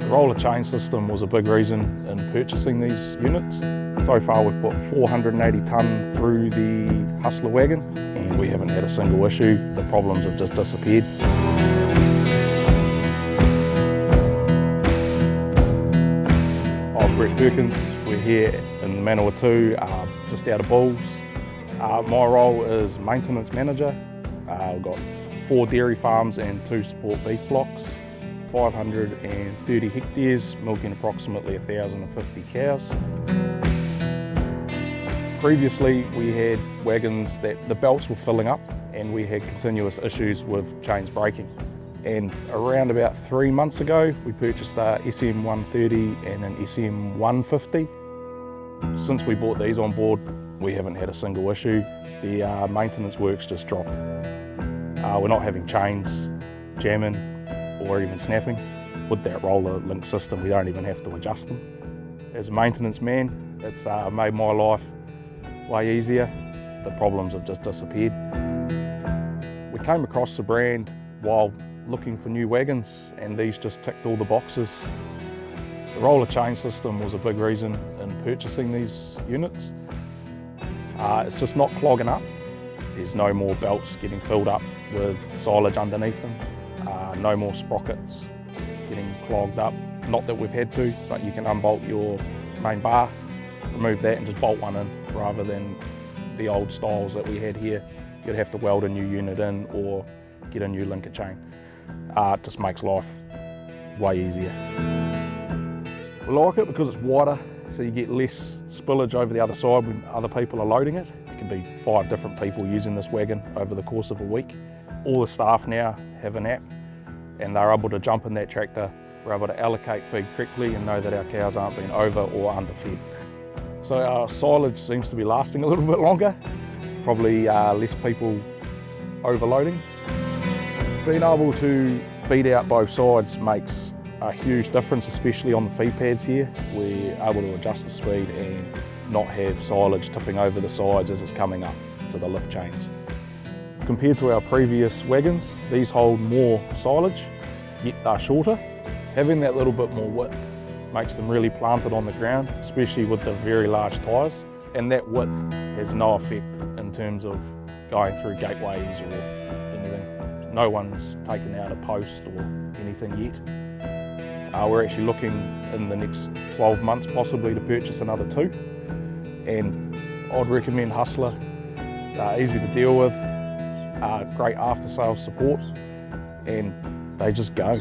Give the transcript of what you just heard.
The roller chain system was a big reason in purchasing these units. So far we've put 480 tonne through the Hustler wagon and we haven't had a single issue. The problems have just disappeared. I'm Brett Perkins. We're here in Manawatū, just out of Bulls. My role is maintenance manager. I've got 4 dairy farms and 2 support beef blocks. 530 hectares, milking approximately 1,050 cows. Previously we had wagons that the belts were filling up and we had continuous issues with chains breaking. And around about 3 months ago we purchased a SM130 and an SM150. Since we bought these on board we haven't had a single issue. The maintenance work's just dropped. We're not having chains jamming or even snapping. With that roller link system we don't even have to adjust them. As a maintenance man, it's made my life way easier. The problems have just disappeared. We came across the brand while looking for new wagons and these just ticked all the boxes. The roller chain system was a big reason in purchasing these units. It's just not clogging up. There's no more belts getting filled up with silage underneath them. No more sprockets getting clogged up. Not that we've had to, but you can unbolt your main bar, remove that and just bolt one in, rather than the old styles that we had here. You'd have to weld a new unit in or get a new linker chain. It just makes life way easier. We like it because it's wider, so you get less spillage over the other side when other people are loading it. It can be 5 different people using this wagon over the course of a week. All the staff now have an app and they're able to jump in that tractor. We're able to allocate feed correctly and know that our cows aren't being over or underfed. So our silage seems to be lasting a little bit longer, probably less people overloading. Being able to feed out both sides makes a huge difference, especially on the feed pads here. We're able to adjust the speed and not have silage tipping over the sides as it's coming up to the lift chains. Compared to our previous wagons, these hold more silage, yet they're shorter. Having that little bit more width makes them really planted on the ground, especially with the very large tyres. And that width has no effect in terms of going through gateways or anything. No one's taken out a post or anything yet. We're actually looking in the next 12 months possibly to purchase another 2. And I'd recommend Hustler. They're easy to deal with, great after sales support, and they just go.